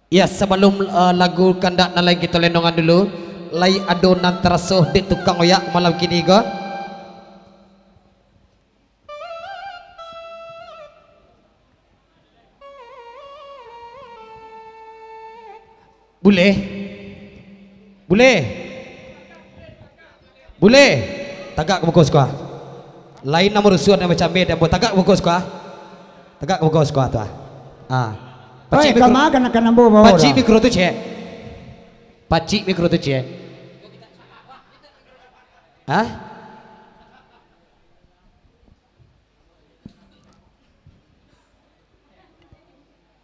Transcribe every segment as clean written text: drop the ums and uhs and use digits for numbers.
Ya, sebelum lagu kandak na lagi kita lendongan dulu. Lai adonan terasuh di tukang oyak malam kini go. Boleh? Boleh? Boleh? Tagak buku sekolah. Lain nama rusuhan yang macam beda. Tagak buku sekolah. Tagak buku sekolah tu. Oi, kama kan ambo bawa. Pacik mikro tu cek. Pacik mikro tu cek. Hah?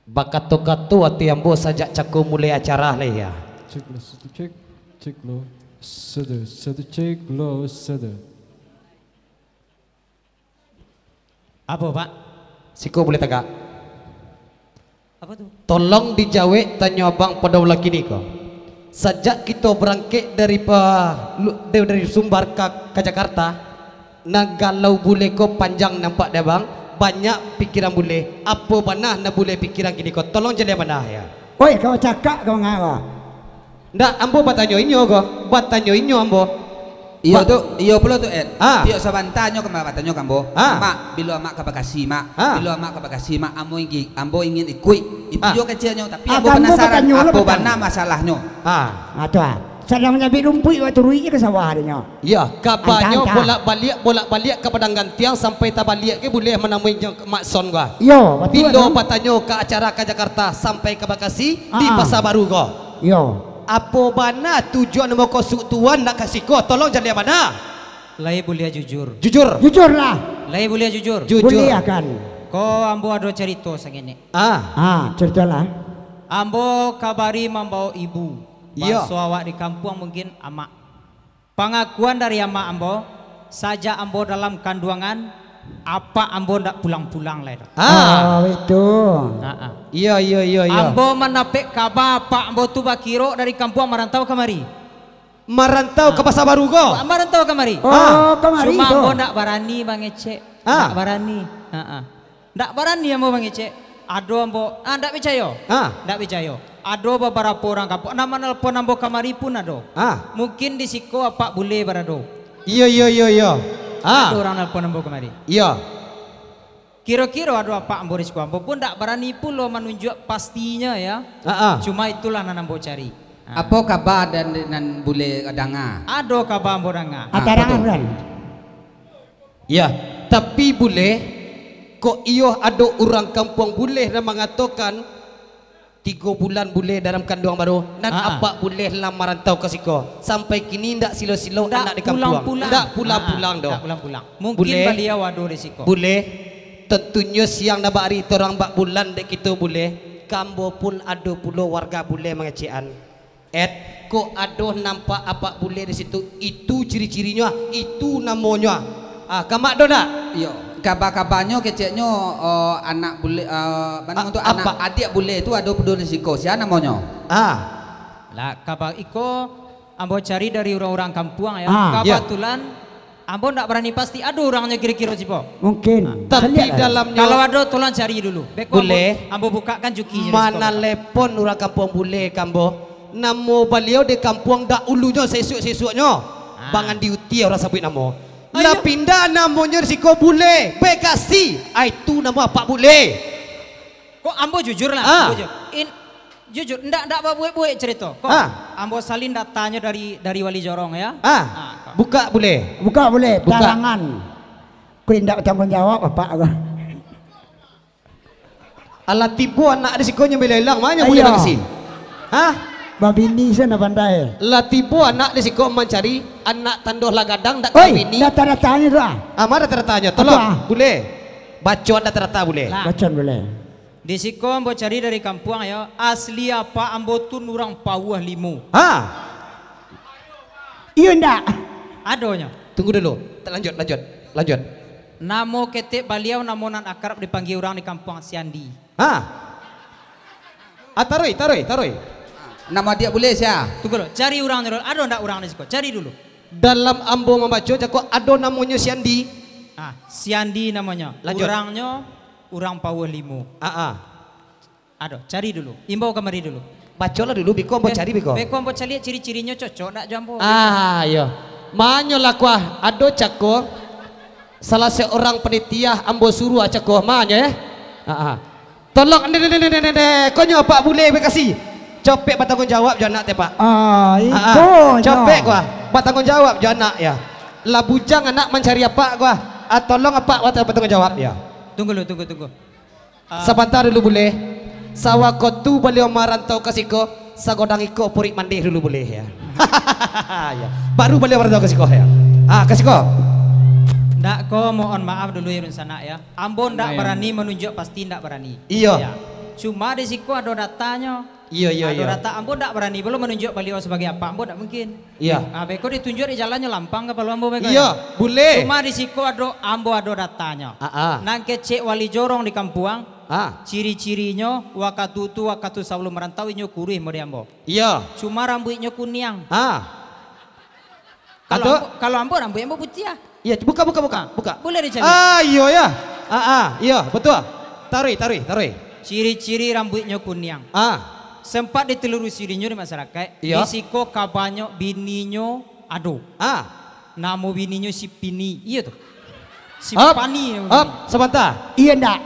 Bakato-kato ati ambo sajak caku mulai acara lah ya. Cek lo, cek lo, cek lo, Apa pak? Siko boleh tagak. Apa tuh? Tolong dijawab tanya abang pada laki ni kau. Sejak kita berangkat dari Sumbar ke Jakarta, nagalau bule kau panjang nampak dah bang. Banyak pikiran bule. Apa banah nak bule pikiran gini kau. Tolong jadi banah ya. Oi, kau cakap kau ngapa? Ndak ambo batanyo inyo kau. Batanyo inyo ambo. Iyo tu, iyo pula tu Ed. Tiok sabantanyo ke batanyo kambo. Mak, bila mak ke Bekasi mak. Bila mak ke Bekasi mak, ambo ingin ikut. Itu juga kecilnya, tapi ambo penasaran apa bana masalahnya. Tu sedang nyabit rumput waktu rui ke sawah adanya. Ya, kabarnya bolak-balik ke padang gantiang sampai tak balik ke boleh menemui mak son gua. Yo, betul. Bila batanyo ke acara ke Jakarta sampai ke Bekasi di Pasar Baru gua. Yo. Apa bana tujuan mau kau tuan nak kasih kau tolong jadi mana? Lai boleh jujur. Jujur. Jujurlah. Lai boleh jujur. Jujur. Boleh akan. Ko ambo ada cerita sangene. Ceritalah. Ambo kabari membawa ibu. Iya. Bangsa awak di kampung mungkin amak. Pengakuan dari amak ambo, saja ambo dalam kandungan, apa ambo ndak pulang-pulang lah itu. Itu. Iya. Ambo menapik kabar apa ambo tu bakiro dari kampung merantau kemari. Merantau ke Pasar Baru kau? Merantau kemari. Kemari cuma itu. ambo ndak barani bang Ece. Ndak barani. Ndak barani ambo bang Ece. Ado ambo, ndak percaya. Ndak percaya. Ado beberapa orang kampung. Nama nelpon ambo kamari pun ado. Mungkin di siko apa boleh berado. Iya. Ada orang nelpon ambo kamari. Iya. Kira-kira ada apa ambo di siko ambo pun tak berani pun lo menunjuk pastinya ya. Cuma itulah nan ambo cari. Apa kabar dan boleh danga? Ada kabar ambo danga. Atarangan kan? Ya, tapi boleh kok iyo ada orang kampung boleh dan mengatakan 3 bulan boleh dalam kandungan baru dan apa boleh lamaran tau ke siko sampai kini ndak silo-silo anak di kampung ndak pulang-pulang dah. Mungkin boleh, beliau ada risiko. Boleh tentunya siang dah hari orang 4 bulan dek kita boleh kambo pun ada puluh warga boleh mengecean kok ada nampak apa boleh di situ itu ciri-cirinya itu namanya kamak do tak? Iya. Kabar-kabarnya keceknya anak bule untuk anak adik bule itu ada peduli risiko siapa namanya? Lah kabar iko ambo cari dari orang-orang kampung ya. Kebetulan ambo ndak berani pasti ada orangnya kira-kira sih po. Mungkin. Tapi dalamnya kalau ada tolong cari dulu. Boleh. Ambo bukakan jukinya. Mana lepon orang kampung boleh kambo. Namo beliau di kampung dak ulunya sesuk-sesuknya. Bangan diuti orang sebut nama. Lah pindah namanya risiko boleh Bekasi itu nama apa boleh kok ambo jujur lah jujur ndak buat cerita kok ambo salin datanya dari Wali Jorong ya buka boleh talangan ku ndak tanggung jawab apa alat tipu anak risikonya bila hilang mana boleh Bekasi babini sana pandai. Lah tipu anak risiko mencari anak tandoh lagadang dak babini. Data-datanya tu mana data-datanya? Tolong. Boleh. Bacot data-data boleh. Bacot boleh. Di siko ambo cari dari kampung ya. Asli apa ambo tu nurang pawah limu. Iya ndak? Adonya. Tunggu dulu. Lanjut. Namo ketik baliau namo nan akrab dipanggil orang di kampung Siandi. Taruh. Nama dia boleh siapa? Tunggu dulu, cari orang dulu. Ada ndak orang di siko? Cari dulu. Dalam ambo membaca kok ada namanya Siandi. Siandi namanya. Lanjut. Orangnya orang pawah limu. Aduh, cari dulu. Imbau kamari dulu. Bacolah dulu biko mau cari biko. Beko mau cari ciri-cirinya cocok nak jambo. Iya. Manyolah kuah ado cako salah seorang penitia ambo suruh cako manya tolong konyo Pak boleh bekasi copek bertanggung jawab jana teh Pak. Itu. Copek kuah bertanggung jawab jana ya. Lah bujang anak mencari apa kuah. Tolong apa bertanggung jawab ya. Tunggu. Sebentar dulu boleh. Sawakotu beliau marantau kasiko sagodang iko purik mandi dulu boleh ya. Ya. Baru beliau marantau kasiko ya. Kasiko. Ndak ko mohon maaf dulu ya sana ya. Ambo ndak berani menunjuk pasti ndak berani. Iya. Ya. Cuma di siku ada datanya. Iya. Ada data ambo ndak berani belum menunjuk beliau sebagai apa ambo ndak mungkin. Iya. Beko ditunjuk di jalannya lampang ke palu ambo beko. Iya, boleh. Cuma di siku ada ambo ada datanya. Nang kecek wali jorong di kampuang. Ciri-cirinya wakatutu sebelum merantau inyo kurih mau ambo. Iya. Cuma rambutnya kuning. Kalau ambo rambutnya ambo putih ya. Iya, buka. Boleh dicari. Iya ya. Iya, betul. Tarik. Ciri-ciri rambutnya kuning. Sempat ditelusurinya di masyarakat. Iya. Risiko kabanyo bininyo aduh. Namo bininyo si Pini. Iya tuh. Si Pani. Sebentar. Iya ndak.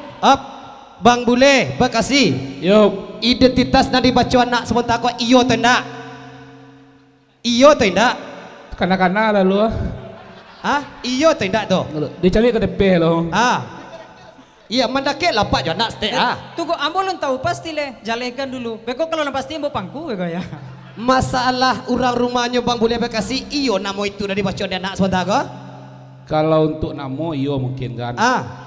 Bang Bule, Bekasi. Yup. Identitas nadi baca anak sebentar kok iyo atau enggak? Iyo atau enggak? Kana-kana lalu. Iyo atau enggak tuh? Dicari ke DP loh. Iya, mendakek lah Pak Jonak stek. Tunggu, ambo belum tahu pasti le. Jalekan dulu. Beko kalau pasti ambo pangku beko ya. Masalah orang rumahnya Bang Bule Bekasi, iyo namo itu nadi baca anak sebentar kok? Kalau untuk namo iyo mungkin kan.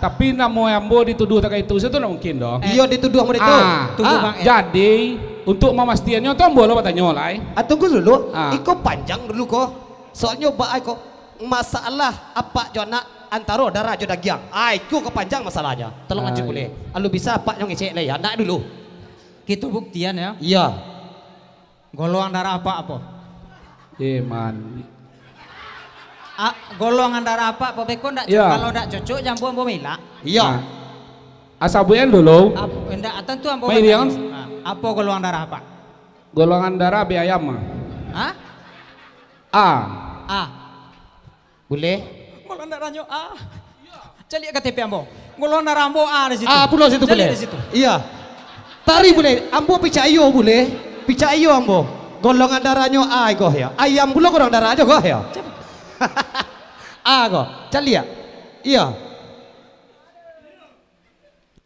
Tapi namo ambo dituduh tak itu itu mungkin dong. Iyo dituduh ambo itu. Tunggu Bang. Jadi untuk memastiannya tuh ambo lo bertanya lah. Tunggu dulu. Iko panjang dulu kok. Soalnya baik kok masalah apa Jonak antara darah jo dagiang. Itu kepanjang masalahnya. Tolong aja boleh. Alu bisa Pak yang ngecek lah ya. Nak dulu. Kita buktian ya. Iya. Golongan darah apa? Man. Golongan darah apa beko ndak kalau ndak cocok jambu ambo mila. Iya. Asabuan dulu. Ndak tentu ambo. Apa golongan darah apa? Golongan darah B ayam. A. Boleh? Golongan darahnya A. Cari KTP ambo. Golongan darah ambo A di situ. Pulau situ boleh. Iya. Tari boleh. Ambo picayo boleh. Picayo ambo. Golongan darahnya A kok ya. Ayam pula golongan darah aja kok ya. Kok. Cari ya. Iya.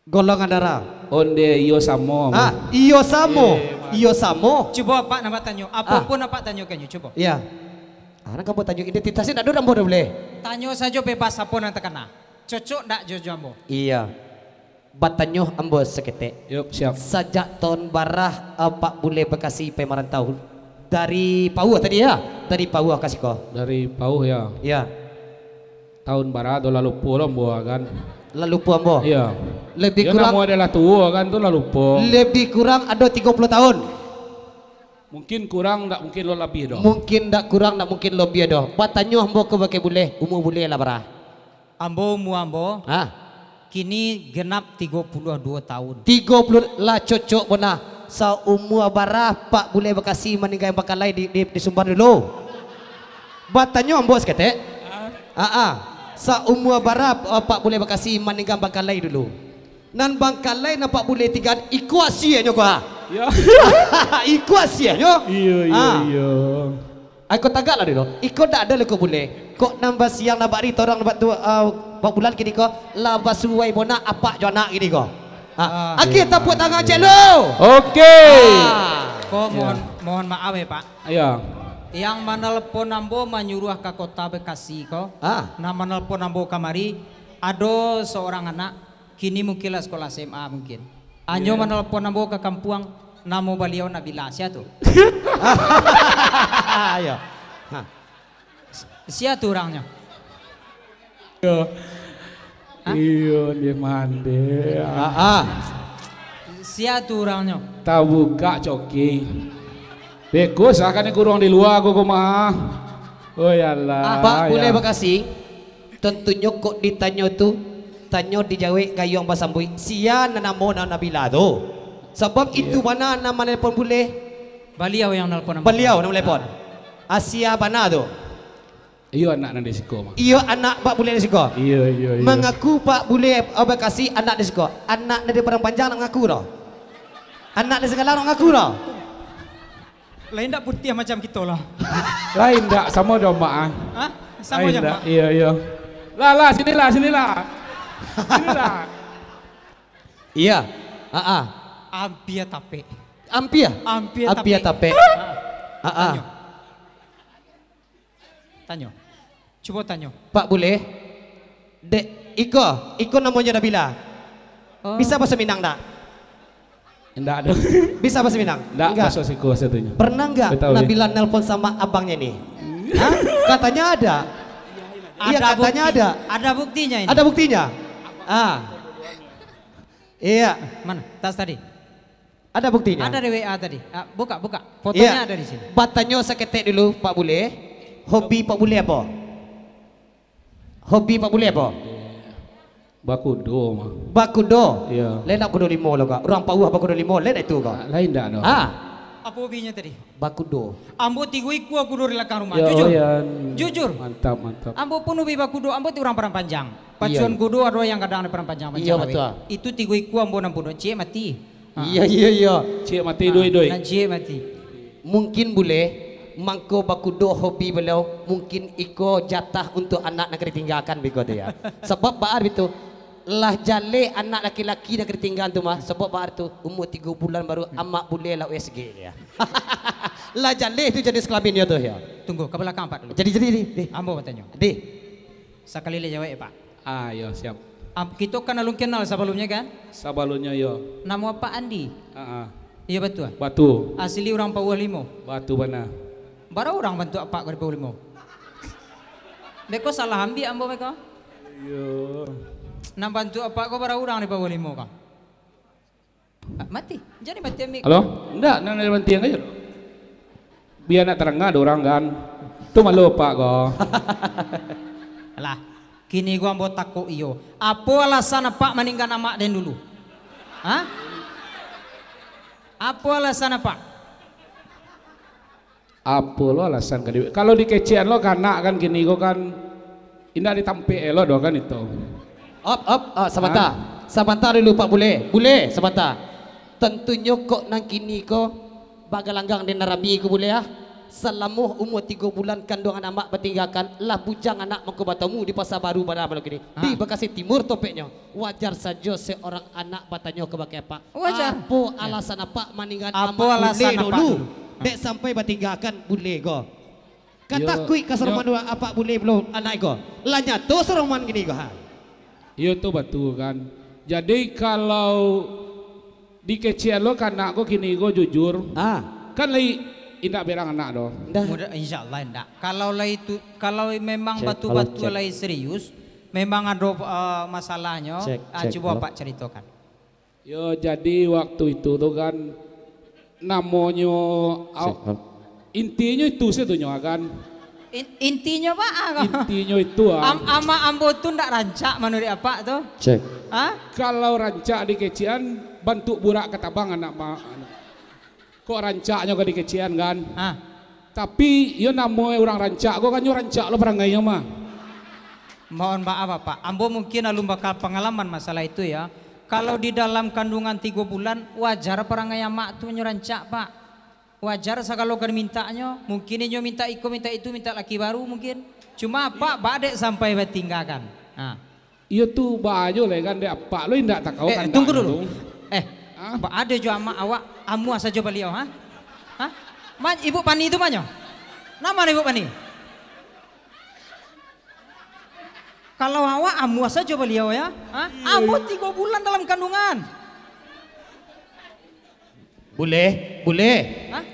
Golongan darah. Onde iyo samo. Iyo samo. Iyo samo. Coba Pak nama tanya. Apapun apa tanya kanyu coba. Iya. Karena kamu tanya identitasnya tidak ada boleh. Tanya saja bebas apa yang terkena. Cocok ndak jojo ambo? Iya. Batanyo ambo seketek. Yup, siap. Sajak tahun barah Pak Bule Bekasi pemerantau. Dari Pauh tadi ya? Dari Pauh kasih kok. Dari Pauh ya. Iya. Tahun barat do lalu pulang buah kan. Lalu puang bo. Iya. Lebih ya, kurang adalah tua kan tuh lalu po. Lebih kurang ada 30 tahun. Mungkin kurang enggak mungkin lo lebih dong. Mungkin enggak kurang enggak mungkin lebih dong. Batanyo ambo ke bake boleh. Umur boleh lah barah. Ambo kini genap 32 tahun. 30 lah cocok benar. Sa umur barah Pak Bule Bekasi meninggal bakal lain di Sumbar dulu. Batanyo ambo sekete. Sa umur barah Pak Bule Bekasi meninggal bakal lain dulu. Nan bakal lain Pak Bule tiga ikuasinya kok. Ya. Ikuasinya. Iya. Aku tagak lah dulu. Iko tak ada leko boleh. Kok nambah siang nambah hari orang nambah tu bulan kini kok laba suai bona apa jona gini kok. Akhir tepuk tangan cek lu. Oke. Kok mohon maaf ya Pak. Iya. Yang menelpon ambo menyuruh ke kota Bekasi kok. Nah menelpon ambo kamari ada seorang anak kini mungkin lah sekolah SMA mungkin. Anyo menelpon ambo ke kampuang namo beliau Nabila sia tuh. Ayo. Sia tuh orangnya. Iya dia mande. Sia tuh orangnya. Tahu buka coki. Beko seakan kurang di luar aku mah. Oh yalah. Pak Bule Bekasi. Tentunya kok ditanya tuh. Tanya dijawab gayung basambui. Sia nanamo Nabila tuh. Sebab itu mana nama nelpon boleh? Beliau yang nelpon. Beliau nama nelpon. Asia mana tu? Iyo anak nang desiko mah. Iyo anak Pak Bule desiko. Iya. Mengaku Pak Bule kasih anak desiko. Anak dari Padang Panjang nak ngaku dah. Anak dari segala nak ngaku dah. Lain tak putih macam kita lah. Lain tak sama dong mak ah. Hah? Sama aja mak. Iya. Lah sinilah. Sinilah. Iya. Ampia tape. Ampia tape. Tanya. Coba tanya. Pak Bule. Dek Iko namanya Nabila. Bisa bahasa Minang tak? Enggak ada. Bisa bahasa Minang? Enggak. Bahasa Siko satunya. Pernah enggak Nabila nelpon sama abangnya nih? Hah? Katanya ada. Iya katanya ada. Ada buktinya ini. Ada buktinya. Iya. Mana? Tas tadi. Ada buktinya. Ada di WA tadi. Buka. Fotonya ada di sini. Batanyo seketek dulu Pak Bule. Hobi Pak Bule apa? Bakudo mah. Bakudo. Iya. Lain nak kudo limo lo kak. Orang Pauh bakudo limo. Lain itu kak. Lain tak no. Apa hobinya tadi? Bakudo. Ambo tigu aku kudo di belakang rumah. Ya, Jujur. Jujur. Mantap. Ambo pun hobi bakudo. Ambo ti orang Padang Panjang. Pacuan kudo ada yang kadang di Padang Panjang. Iya betul. Itu tigu aku ambo nampuno. Cie mati. Iya. Cik mati doi. Cie mati. Mungkin boleh. Mangko bakudo hobi beliau. Mungkin iko jatah untuk anak nak ditinggalkan biko tu ya. Sebab baar itu. Lah jale anak laki-laki nak ditinggal tu mah. Sebab baar tu umur 3 bulan baru amak boleh lah USG ya. Lah jale itu jenis kelamin dia tu ya. Tunggu ke belakang Pak dulu. Jadi. Ambo bertanya. Di. Sekali le jawab Pak. Yo siap. Kita kan alun kenal sebelumnya kan? Sebelumnya yo. Nama Pak Andi. Iya betul. Batu. Asli orang Pauh Limo. Batu mana? Baru orang bantu apa dari Pauh Limo. Beko salah ambil ambo beko. Yo. Nak bantu apa kau baru orang di Pauh Limo kah? Mati. Jadi mati ambil. Halo? Enggak, nang dari tiang aja. Biar nak terang ada orang kan. Tu malu Pak kau. Alah. Kini gua ambo takut iyo. Apa alasan Pak meninggal amak den dulu? Hah? Apa alasan Pak? Apa lo alasan kan? Kalau di kecian lo kanak kan kini kau kan indah ditampe lo do kan itu. Sebentar dulu Pak Bule sebentar. Tentunya kok nang kini kok bagalanggang den narabi ku boleh ya. Selama umur 3 bulan kandungan amak bertinggalkan lah bujang anak mengko batamu di pasar baru pada malam gini. Di Bekasi Timur topeknya. Wajar saja seorang anak bertanya ke bagai Pak. Wajar. Apa alasan apa meninggal Apa amak alasan dulu? dulu? Dek sampai bertinggalkan boleh go. Kata kui ke seroman dua apa boleh belum anak go. Lah nyato seroman gini go ha. Iya tuh betul kan. Jadi kalau di kecian lo kanak kau kini kau jujur. Kan lagi indak berang anak doh. Mudah insyaallah indak. Kalau memang batu-batu lagi serius, memang ada masalahnya, coba Pak ceritakan. Yo jadi waktu itu tuh kan namanya intinya itu setunya kan. Intinya Pak. Intinya itu ama ambo tuh ndak rancak menurut apa tuh? Cek. Kalau rancak di kecian bantu burak ketabang anak kok rancaknya ke di kecian kan? Tapi yo namanya orang rancak, kok kan yo rancak lo perangainya mah. Mohon maaf Pak, ambo mungkin alum bakal pengalaman masalah itu ya. Kalau di dalam kandungan 3 bulan wajar perangai mak tuh rancak Pak. Wajar sekali kan mintanya, mungkin nyo minta iko minta itu minta laki baru mungkin. Cuma Pak badek sampai bertinggalkan. Iya tuh baju le kan dek apa lo indak tak kau kan. Tunggu dulu. Pak ada jo ama awak amu saja beliau ha? Ibu Pani itu banyak. Nama Ibu Pani? Kalau awak amu saja beliau ya? Amu 3 bulan dalam kandungan. Boleh.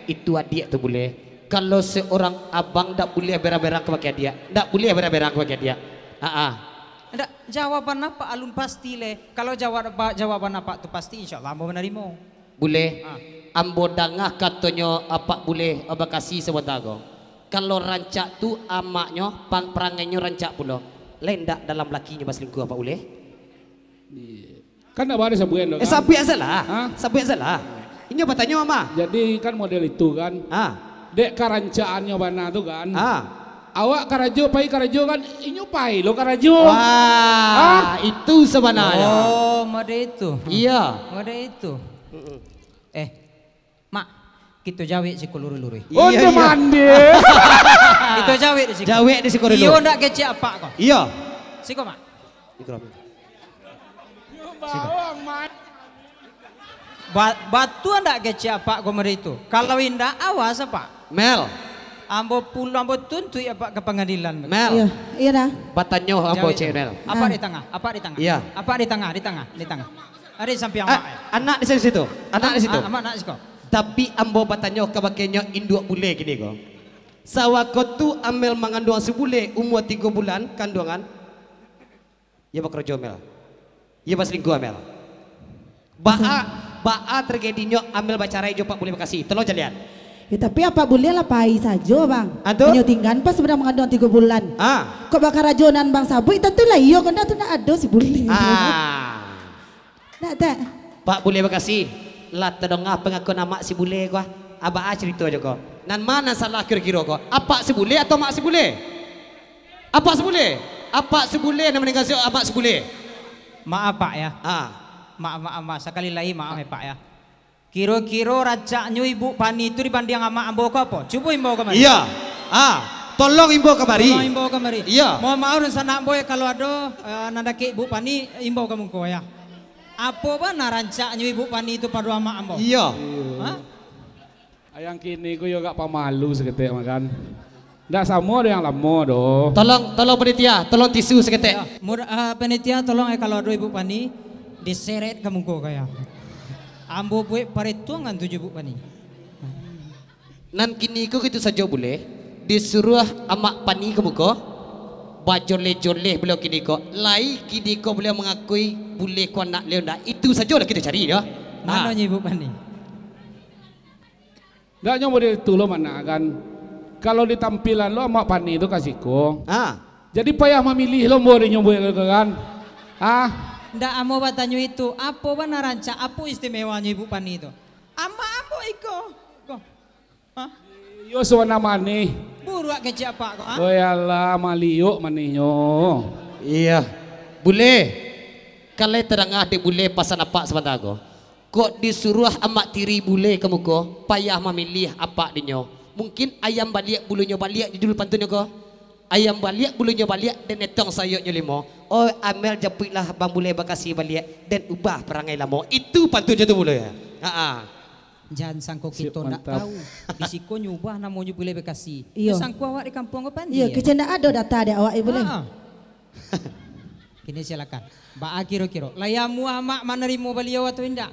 Itu adik tuh boleh. Kalau seorang abang tak boleh berak-berak kepada dia. Tak boleh berak-berak kepada dia. Enggak, jawaban apa alun pasti le. Kalau jawaban apa tu pasti insyaallah ambo menerima. Boleh. Ambo dangah katanya apa boleh abang kasih sebentar go. Kalau rancak tu amaknya perangainya rancak pula. Lain tak dalam lakinya pas selingkuh apa boleh? Kan enggak ada sabuan dong. Sabu yang salah. Sabu yang salah. Ini apa tanya mama? Jadi kan model itu kan. Dek karancaannya bana tuh kan. Awak karajo pai karajo kan inyo pai lo karajo. Wah, itu sebenarnya. Oh, mode itu. Iya. Mode itu. Mak, kita jawi si kuluru-luru. Oh, dia mandi. Kita jawi di siku. Jawi di siku dulu. Iyo ndak kece apa kok? Iya. Siku, Mak. Bawang, Mak. Batu ndak kece apa kok mode itu? Kalau indah awas apa? Mel. Ambo pulau ambo tuntui apa ke pengadilan. Mel. Iya dah. Batanyo ambo cek Mel. Apa di tengah? Apa di tengah? Iya. Apa di tengah? Di tengah. Di tengah. Ada samping mak. Anak di situ. Anak di situ. Anak di situ. Tapi ambo batanyo kabakenya induk bule gini ko. Sawakotu amel mengandung sebule umur 3 bulan kandungan. Ya bekerja Mel. Ya selingkuh Mel. Baa terjadinya ambil bacarai jo pak boleh bekasi. Tolong jalian. Ya, tapi apa boleh lah pai saja bang. Aduh. Menyutingkan pas sudah mengandung 3 bulan. Kok bakal rajonan bang sabu itu lah iyo kan tu nak ada si boleh. Nak tak. Pak boleh bekasi. Lah tedong apa ngaku nama si bule gua. Aba cerita aja kok. Nan mana salah kira-kira kok? Apa si bule atau mak si bule? Apa si bule? Apa si bule nama meninggal si apa si bule? Maaf Pak ya. Maaf sekali lagi maaf ya Pak ya. Kira-kira rajanya Ibu Pani itu dibanding sama ambo apa? Coba imbau kemari. Iya. Tolong imbau kemari. Tolong imbau kemari. Iya. Mau sana boy kalau ada nanda ke Ibu Pani imbau kamu ko ya. Apa benar rancaknya Ibu Pani itu pada sama ambo? Iya. Ayang kini ku juga pamalu seketik makan. Ndak sama ada yang lama doh. Tolong panitia, tolong tisu seketik. Panitia tolong kalau ada Ibu Pani diseret kamu ko kaya. Ambo buat perhitungan 7 Ibu Pani. Nan kini ku gitu saja boleh. Disuruh amak Pani kamu ko. Bajoleh-joleh beliau kini ko. Lai kini ko beliau mengakui boleh ko nak leo ndak. Itu sajalah kita cari dah. Mana Ibu Pani? Ndak model itu lo mana kan. Kalau di tampilan lo amak Pani itu kasih ko. Jadi payah memilih lo mau nyoba kan. Ndak amo batanyo itu. Apa benar rancak? Apa istimewanya Ibu Pani itu? Ambo iko. Yo suwana mani. Buruak kece apa kok? Oh yalah maliyuk maninyo. Iya. Boleh. Kalau terangah di boleh pasan apa sebentar ko. Kok disuruh amak tiri boleh kamu ko. Payah memilih apa dinyo. Mungkin ayam balik bulunya balik di dulu pantunnya ko. Ayam balik bulunya balik dan netong sayurnya limo. Oh Amel japitlah bang boleh bakasi balik dan ubah perangai lamo. Itu pantunnya tu boleh. Jangan sangko kita nak tahu. Di siko nyubah namanya boleh bekasi. Iya. Sangko awak di kampung apa Iya, kita nak ada data ada awak boleh. Kini silakan. Ba kira-kira. Layamu amak menerima beliau atau indak?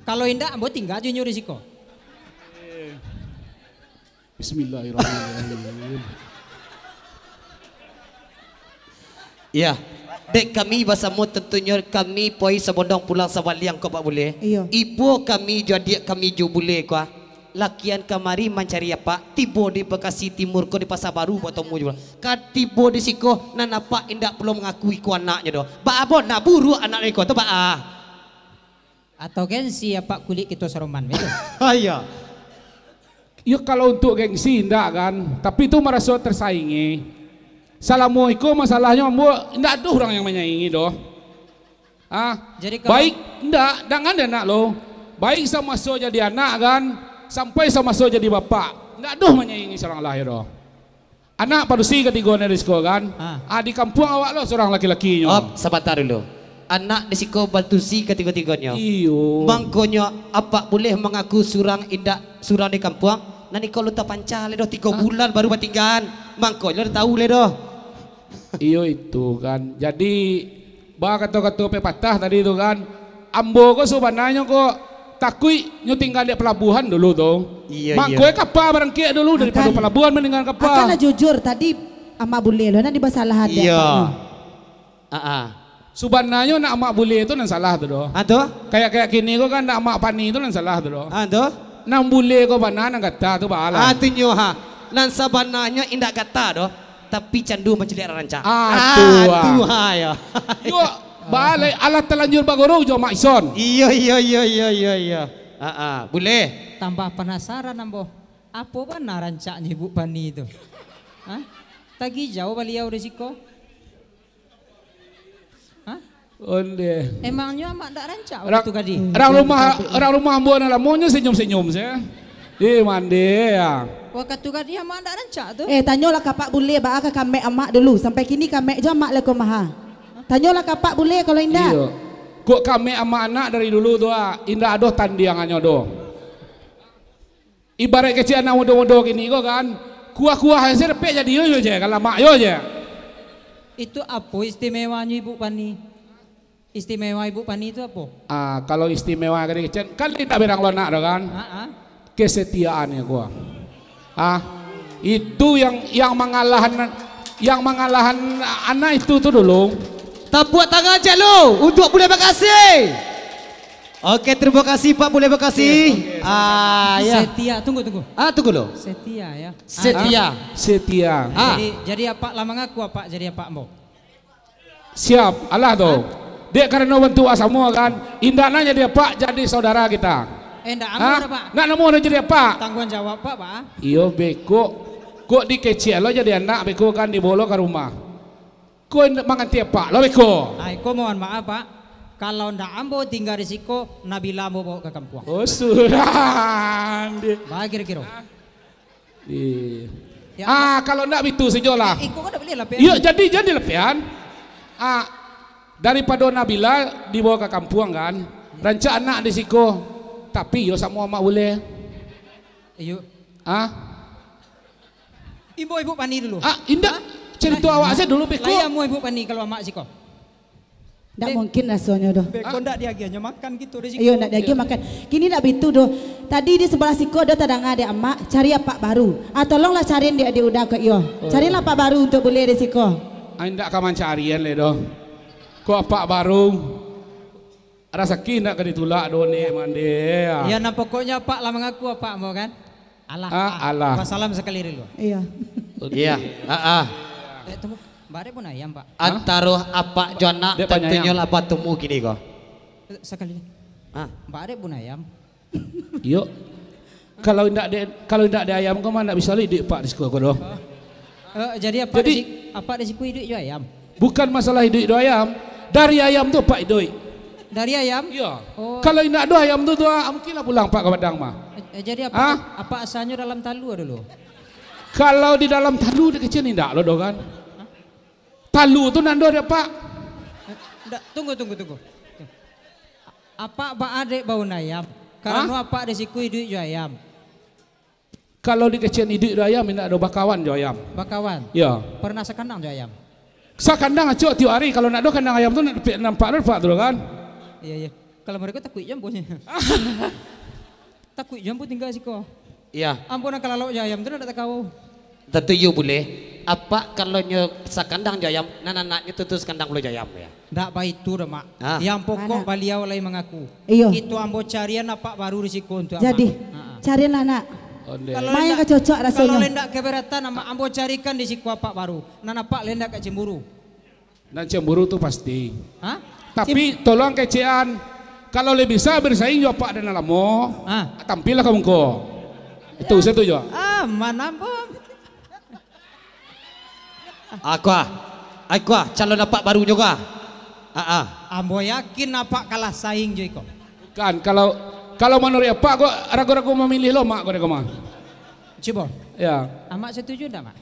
Kalau indak, ambo tinggal aja nyuri siko. Bismillahirrahmanirrahim. Ya, dek kami bersama tentunya kami poi sebondong pulang sawaliang kau pak boleh. Iya. Ibu kami jadi kami jo boleh kau. Lakian kamari mencari apa? Tibo di Bekasi Timur ko di Pasar Baru buat temu juga. Tibo di siko nan apa indak belum mengakui ku anaknya doh. Ba abon nak buru anak ni ko tu ba Atau kan siapa kulit kita seroman betul? Iya. Ya kalau untuk gengsi enggak kan, tapi itu merasa tersaingi. Assalamualaikum masalahnya ambo enggak ada orang yang menyaingi doh. Jadi kalau baik enggak, jangan ada anak lo. Baik sama so jadi anak kan, sampai sama so jadi bapak. Enggak ada menyaingi seorang lahir doh. Anak padusi ketiga nerisco kan. Di kampung awak lo seorang laki-lakinya. Sebentar dulu. Anak di siko baltusi ketiga-tiganya. Iyo. Mangkonya apa boleh mengaku surang indak surang di kampung? Nani kalau tak pancal ledoh 3 bulan baru batinggan. Mangkonya udah tahu ledoh. Iyo itu kan. Jadi bah kata-kata pepatah tadi itu kan. Ambo ko sebenarnya kok takui nyotingkan di pelabuhan dulu tuh. Iya. Mangkonya kapal barang kia dulu daripada pelabuhan mendingan kapal. Akan jujur tadi ama boleh lo nanti basalah ada. Iya. Sebenarnya nak amak bule itu nan salah tu doh. Kayak kini ko kan nak amak Pani itu nan salah tu doh. Nang bule ko bana nang kata tu bahala. Tinyo nan sabananya indak kata doh. Tapi candu menceliak ranca. Tu ya. Yo. Balik alat telanjur bagoro jo mak ison. Iya. Boleh. Tambah penasaran ambo. Apa benar rancaknya Ibu Pani itu? Hah? Tagi jauh beliau risiko? Hah? Onde. Emangnya mak tak rancak waktu tadi? Orang rumah ambo na lamonyo senyum-senyum saya. Mandi ya. Waktu tadi mak tak rancak tuh. Tanyalah kapak boleh ba ka kamek amak dulu. Sampai kini kamek je amak leko maha. Tanyalah kapak boleh kalau indah. Iya. Kok kami ama anak dari dulu tuh indah adoh tandiangannya doh. Ibarat kecil anak muda-muda gini kok kan. Kuah-kuah hasil repek jadi yo je kalau mak yo je. Itu apa istimewanya Ibu Pani? Istimewa Ibu Pani itu apa? Kalau istimewa dari kecil kan tidak berang lonak doh kan. Kesetiaannya gua. Itu yang mengalahan anak itu tuh dulu. Tepuk tangan aja lo untuk Bule Bekasi. Oke, terima kasih Pak Bule Bekasi. Ya. Setia, tunggu. Tunggu lo. Setia ya. Setia. Jadi apa lama ngaku apa jadi apa Mbok? Siap, Allah tuh. Dia karena bantu semua kan. Indahnya dia Pak jadi saudara kita. Enggak amor Pak. Nak nemu jadi apa? Tanggungan jawab Pak. Iyo beko. Kok dikecil lo jadi anak beko kan dibolo ke rumah. Kok manganti Pak lo beko. Ko mohon maaf Pak. Kalau ndak ambo tinggal risiko Nabila ambo bawa ke kampung. Oh sudah. Bah kira-kira. Kalau ndak itu sejolah. Iko kan beli lapian. Iya jadi lapian. Daripada Nabila dibawa ke kampung kan. Rancak anak di siko. Tapi yo sama mak boleh. Iyo. Ibu Pani dulu. Indah. Cerita awak saya dulu beko. Layamu Ibu Pani kalau mak siko. Ndak mungkin rasanya doh. Beko ndak diagiannya makan gitu risiko. Iya ndak diagi makan. Kini ndak bitu doh. Tadi di sebelah siko doh tadang ada emak cari apa baru. Tolonglah cariin dia udah ke iyo. Carilah apa baru untuk boleh di siko. Ndak kaman carian le doh. Kok apa baru? Rasa kina kan ditulak doh nih mandi. Ya nah pokoknya Pak lah mengaku apa mau kan? Allah. Salam sekali dulu. Iya. Iya. Tunggu. Mbak pun ayam Pak. Antaruh apa jona tentunya apa temu gini kok. Sekali. Mbak pun ayam. Yuk. Kalau tidak ada ayam kau mana bisa lidik Pak di sekolah kau doh. Jadi apa di siku hidup ayam? Bukan masalah hidup ayam. Dari ayam tuh Pak hidup. Dari ayam? Iya. Kalau tidak ada ayam tuh mungkin lah pulang Pak ke Padang mah. Jadi apa asalnya dalam talu dulu? Kalau di dalam talu dia kecil tidak lo doh kan. Talu tuh nando ada Pak. Tunggu. Apa adek bau ayam? Karena apa di siku hidup ayam? Kalau di kecil hidup ayam tidak ada bakawan jo ayam. Bakawan? Ya. Pernah sekandang jo ayam? Sekandang aja tiap hari. Kalau nak ada kandang ayam tuh nampak tuh kan. Iya. Kalau mereka takut jambunya. Takut jambu tinggal siko. Iya. Ampun kalau jo ayam tuh tidak tahu. Tentu you boleh. Apa kalau nyo sakandang jayam, nananaknya tutus kandang bulu jayam ya? Ndak baik itu dah mak. Yang pokok beliau lain mengaku. Iyo. Itu ambo carian apa baru risiko untuk jadi, carian anak. Maya kecocok rasanya. Kalau lendak keberatan ambo carikan di siku apa baru. Nana pak lendak ke cemburu. Dan cemburu tuh pasti. Tapi tolong kecean. Kalau lebih bisa bersaing jo Pak dan alamo. Tampillah kamu kok. Itu setuju. Mana ambo. Aku calon apa baru juga. Ambo yakin apa kalah saing jo iko. Kan kalau menurut Pak kok ragu-ragu memilih lo mak kok mah. Coba. Ya. Amak setuju enggak mak?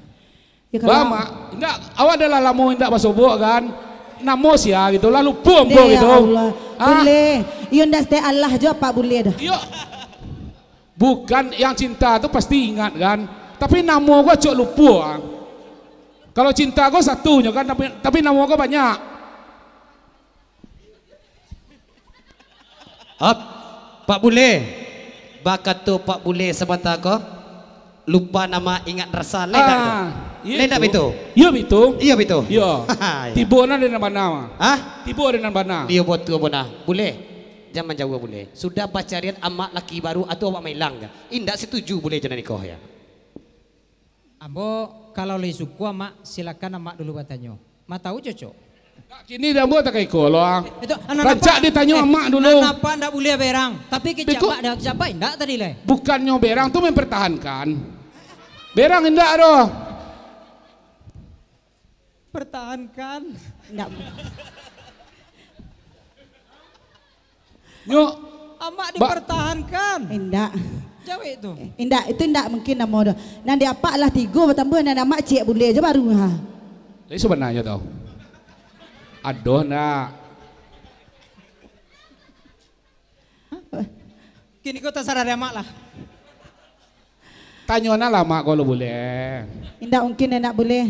Ya, mak, enggak awak adalah lamu enggak basobo kan. Namos ya gitu lalu pom gitu. Ya Allah. Boleh. Iyo ndak stay Allah jo Pak boleh dah. Yo. Bukan yang cinta tuh pasti ingat kan. Tapi namo gua cok lupa. Kalau cinta kau satunya kan, tapi nama kau banyak. Pak Bule, bakat tu Pak Bule sebentar kau lupa nama ingat rasa lain tak betul? Iya betul. Iya betul. Iya. Tibo na dengan mana? Tibo dengan mana? Dia buat tu mana? Bule, jangan jauh Bule. Sudah pacarian amak laki baru atau awak mailang? Indak setuju Bule jangan nikah ya. Ambo kalau le suku mak silakan mak dulu bertanya. Mak tahu cocok? Kini dah buat tak kayak kolo. Itu Rancak ditanya emak dulu. Kenapa ndak boleh berang? Tapi kecapak dah kecapak ndak tadi le. Bukannya berang tuh mempertahankan. Berang indah doh. Pertahankan. Ndak. Nyok. Amak dipertahankan. Indak. Jauh itu. Indak itu indak mungkin nama dah. Nanti apa lah 3 bertambah dan amak cik boleh je baru ha. Jadi sebenarnya tau. Aduh nak. Kini kau tak sadar amak lah. Tanya lah mak kalau boleh. Indak mungkin indak boleh.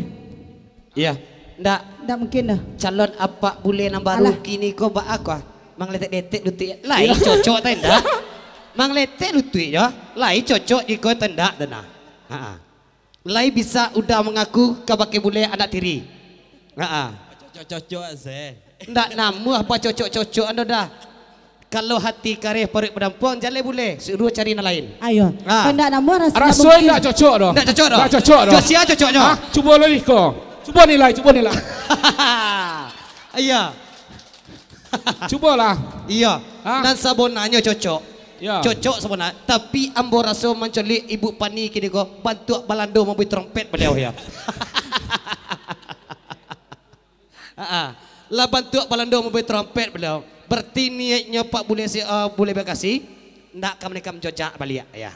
Iya. Ndak Indak mungkin dah. calon apa boleh nang baru Alah. kini kau bak aku. Mang letek-letek lutut. Lai cocok tak ndak? Mang letek lutut ya. Lai cocok iko tendak dana. Ha. Lai bisa udah mengaku kau pakai boleh anak tiri. Ha. Cocok saya. Ndak namu apa cocok-cocok anda dah. Kalau hati kareh parik pedampuang jalan boleh. Suruh cari yang lain. Ayo. Ha. Kau indak nama rasa Rasoi enggak cocok doh. Ndak cocok dah. Ndak cocok doh. Josia cocoknya. Hah? Cuba lagi kau. Cuba nilai, cuba nilai. Iya. Cubalah. Iya. Ha? Dan sabonanya cocok. Ya. Cocok sebenarnya. Tapi ambo rasa menculik ibu pani kini ko bantu balando memberi trompet beliau ya. Lah bantu balando memberi trompet beliau. Berarti niatnya Pak boleh berkasih. Ndak kam nekam jojak balik ya.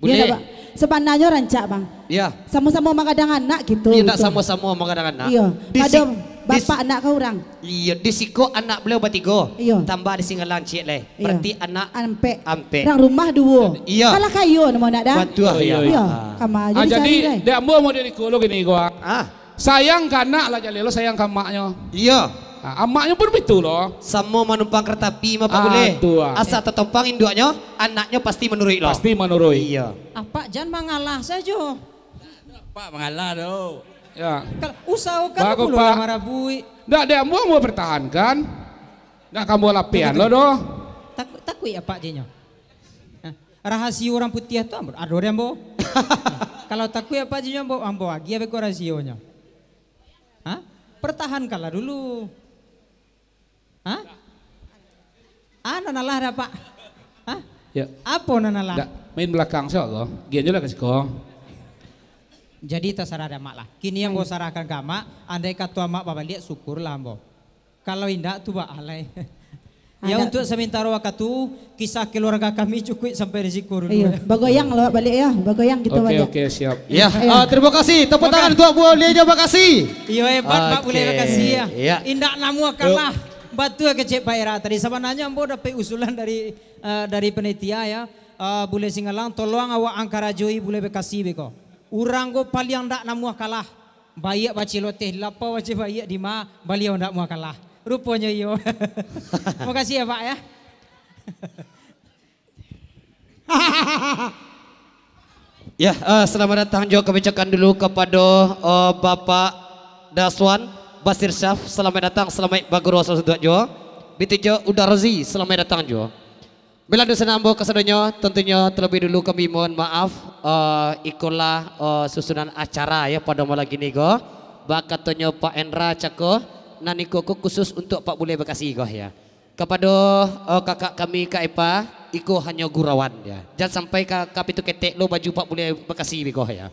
Boleh. Ya, Bang. Sebenarnya rancak bang. Ya. Sama-sama mengadang anak gitu. Iya, ndak gitu. sama-sama mengadang anak. Iya. Di Pada si- bapak anak kau orang. Iya, di siko anak beliau bertiga. Iya. Tambah di singgalan cik leh. Iya. Berarti anak Ampe. ampe. Orang rumah 2. Iya. Kalau kayu nama nak dah. Betul ya. Iya. Kama jadi Jadi cari deh. dia mau dari kolo gini gua. Sayang kanak lah jadi lo sayang ke emaknya. Iya. Emaknya pun betul loh. Sama menumpang kereta api mah Pak boleh. Tua. Asal tertumpang induknya, anaknya pasti menurut lo. Pasti menurut. Iya. Apa jangan mengalah saja. Pak mengalah doh. Ya. Kalau usahakan Bagus, dulu Pak. lah marabui. Ndak dia mau pertahankan. Ndak kamu lapian lo doh. Takui apa jenya. Rahasia orang putih itu ambo. Ada orang ambo. Kalau takui apa jenya ambo ambo lagi apa rahasionya. Hah? Pertahankanlah dulu. Hah? Nanalah ada Pak. Hah? Ya. Apa nanalah? Ndak main belakang sih lo. Gian juga kasih kau. Jadi terserah ada mak lah. Kini yang mau sarahkan ke mak, andai kata mak bapak lihat syukur lah ambo. Kalau indak tuh alay. Ya Ada. untuk sementara waktu kisah keluarga kami cukup sampai risiko dulu. Iya. Bagoyang lah balik ya. Bagoyang kita Oke balik. oke siap. Ya, Ayo. terima kasih. Tepuk tangan untuk Bu Leja makasih. Iya hebat Pak Oke, boleh kasih ya. iya. Indak namu kalah. Batu ke Cik Pak Era tadi sebenarnya ambo dapat usulan dari penitia ya. Boleh singalang tolong awak angkarajoi boleh bekasih beko. Urang go paling ndak namu kalah. Bayak baci loteh lapa baci bayak di ma baliau ndak mau kalah. Rupanya iyo. Makasih ya Pak ya. Ya, selamat datang juga kebijakan dulu kepada Bapak Daswan Basir Syaf. Selamat datang, selamat baguro sesuatu juga. Bitijo Udarazi, selamat datang juga. Bila dosa nambo kesadanya, tentunya terlebih dulu kami mohon maaf ikulah susunan acara ya pada malam gini go. Bakatnya Pak Endra Cako naniko khusus untuk Pak Bule Bekasi go ya. Kepada kakak kami Kak Epa, iko hanya gurawan ya. Jangan sampai kak itu ketek lo baju Pak Bule Bekasi go ya.